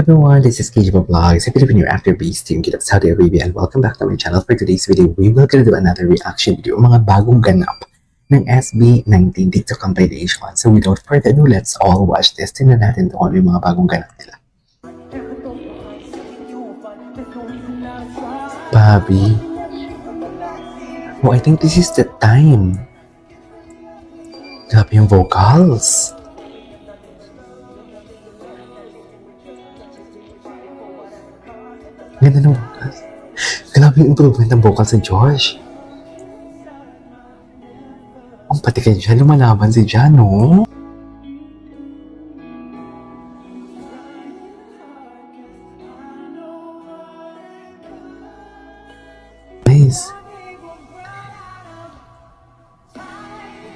everyone, this is KJ Vlogs, a Filipino actor based in Jeddah, Saudi Arabia, and welcome back to my channel. For today's video, we will do another reaction video, mga bagong ganap ng SB19 TikTok compilation. So without further ado, let's all watch this. Tingnan natin kung ano yung mga bagong ganap nila. Bobby. Oh, I think this is the time. Grabe yung vocals. Ganda ng vocals. Grabe yung improvement ng vocals ni Josh. Ang pati kay Jan, lumalaban si Jan, no? Nice.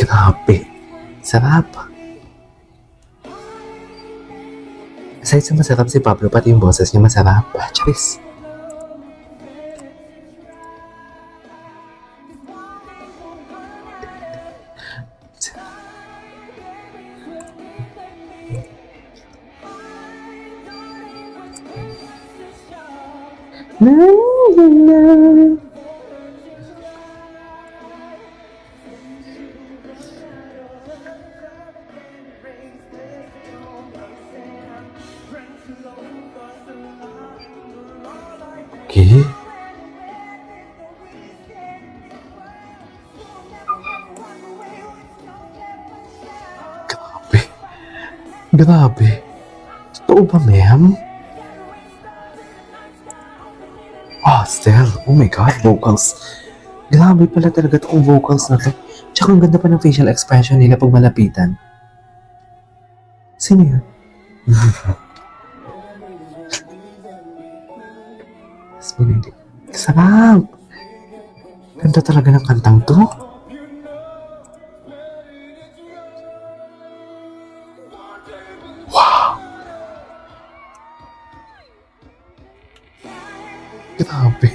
Grabe. Sarap. Aside sa masarap si Pablo, pati yung boses niya masarap. Charis. Na, na, na. Okay. Grabe. Grabe. Totoo ba, ma'am? Stell. Oh my God, vocals. Grabe pala talaga itong vocals na to. Tsaka ang ganda pa ng facial expression nila pag malapitan. Sino yun? Sarap! Ganda talaga ng kantang to. Wow! Grabe.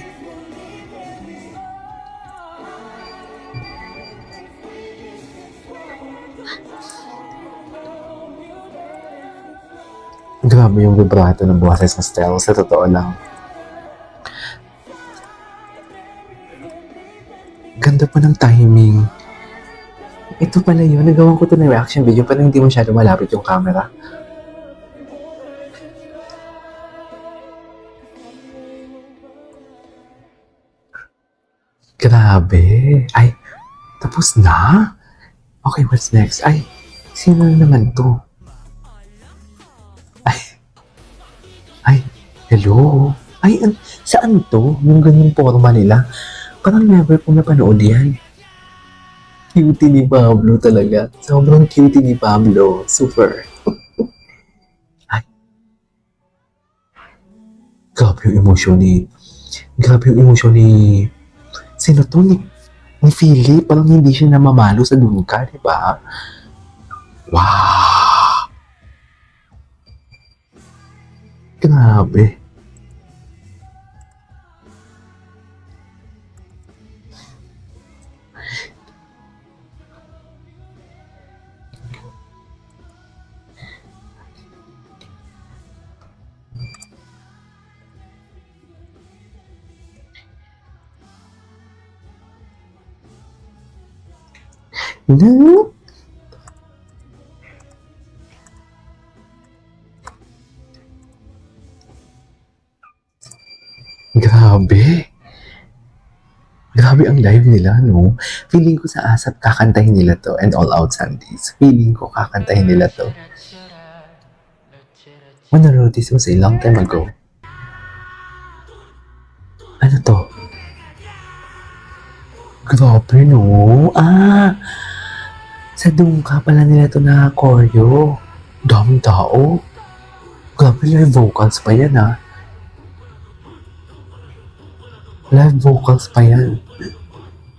Grabe yung vibrato ng boses ng Stell, sa totoo lang. Ganda pa ng timing. Ito pala yun, nagawan ko to ng reaction video pero hindi masyado malapit yung camera. Grabe. Ay, tapos na? Okay, what's next? Ay, sino naman to? Ay, hello? Ay, saan to? Yung ganyan forma nila? Parang never ko napanood yan. Cutie ni Pablo talaga. Sobrang cutie ni Pablo. Super. Ay. Grabe yung emosyon ni... Sino to? Ni Philip. Parang hindi siya namamalo sa Dunka, di ba? Wow! Grabe. No. Grabe. Grabe ang live nila, no? Feeling ko sa ASAP kakantahin nila to and All Out Sundays. Feeling ko kakantahin nila to. When I wrote this was a long time ago. Ano to? Grabe, no? Sa Dunka pala nila to na choreo. Daming tao. Grabe, live vocals pa yan, ha? Live vocals pa yan.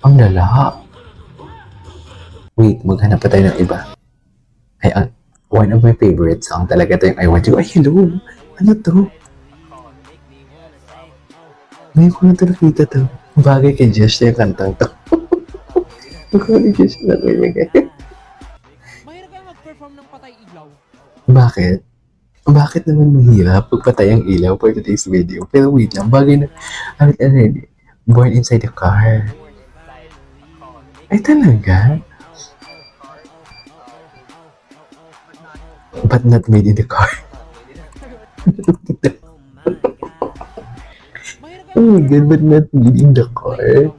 Ang lala. Wait, maghanap pa tayo ng iba. Ay, one of my favorite song talaga to yung I Want You. Ay, hello! Ano to? Ngayon ko na to nakita to. Bagay kay Josh na yung kantang to. Mukha ni Josh na to yung Mahirap kayo mag-perform ng patay ilaw. Bakit? Bakit naman mahirap pagpatay ang ilaw for today's video? Pero wait lang, bagay na, born inside the car. Ay talaga? But not made in the car. Oh my God, but not made in the car?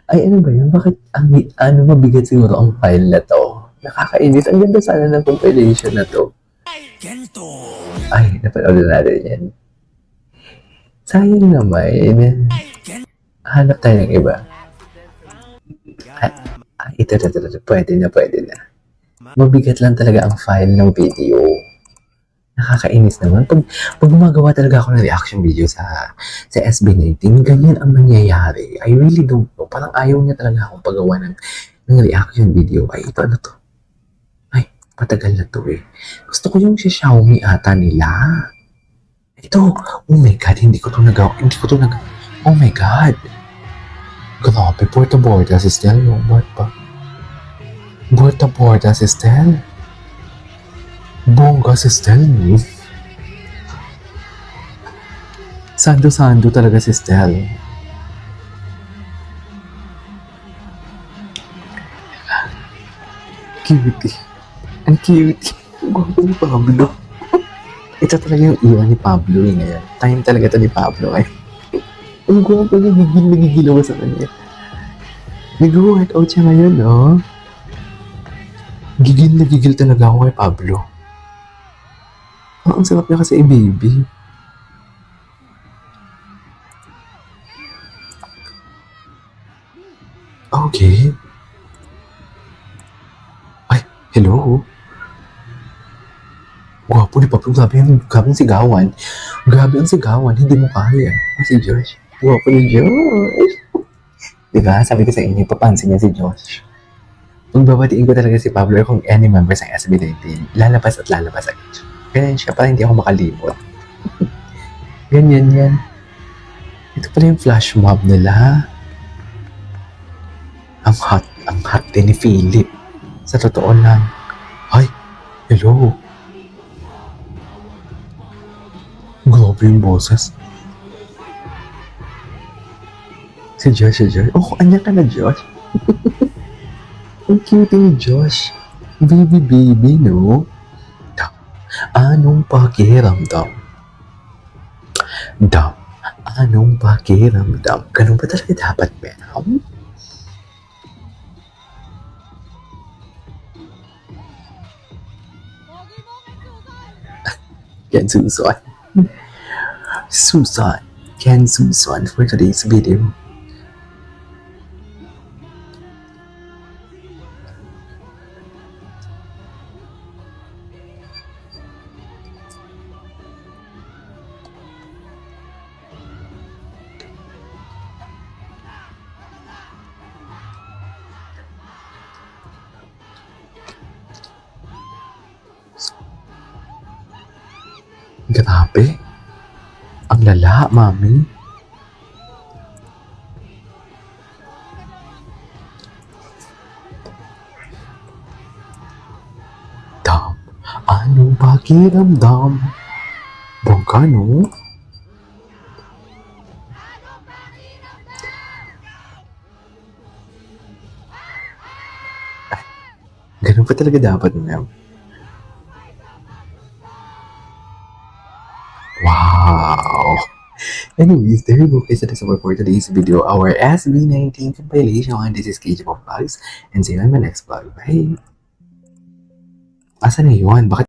Ay, ano ba yun? Bakit, mabigat siguro ang file na to? Nakakainis. Ang ganda sana ng compilation na to. Ay, napanood na natin yan. Sayang naman. Hanap tayo ng iba. Ito. Pwede na. Mabigat lang talaga ang file ng video. Nakakainis naman. Pag gumagawa talaga ako ng reaction video sa SB19, ganyan ang nangyayari. I really don't know. Parang ayaw niya talaga akong paggawa ng reaction video. Ay, ito ano to? Ay, patagal na to eh. Gusto ko yung si Xiaomi ata nila. Ito, oh my God, hindi ko to nagawa. Oh my God. Grabe, porta-borda si Stel. No, what pa? Porta-borda si Stel. Bongga si Stel. Sando-sando talaga si Stel. Cute. Ang cute. Gwapo ni Pablo. Ito talaga yung iwan ni Pablo eh ngayon. Time talaga ito ni Pablo eh. Ang gwapo niya, nagigil ako sa kanya. Nag-workout siya ngayon, no? Gigil talaga ako kay Pablo. Ang sarap niya kasi baby. Okay. Ay, hello? Gwapo ni Pablo. Grabe ang sigawan. Grabe ang sigawan. Hindi mo kaya. Si Josh. Gwapo ni Josh. Diba? Sabi ko sa inyo, papansin niya si Josh. Kung babatiin ko talaga si Pablo kung any members ng SB19, lalabas agad. Ganyan siya, parang hindi ako makalimot. Ganyan yan. Ito pala yung flash mob nila. Ang hot din ni Philip. Sa totoo lang. Ay, hello. Grabe yung boses. Si Josh. Oh, anya ka na, Josh. Ang cute ni Josh. Baby, no? Anong pakiramdam? Anong pakiramdam? Ganun ba talaga dapat, ma'am? Ken Susan for today's video. Grabe. Ang lala, mami. Anong pakiramdam? Bongga, no? Ganun pa talaga dapat, ma'am. Wow! Anyways, there you go guys. That is all for today's video. Our SB19 compilation. This is KJ Vlogs. And see you in my next vlog. Bye! Asa na yun? Bakit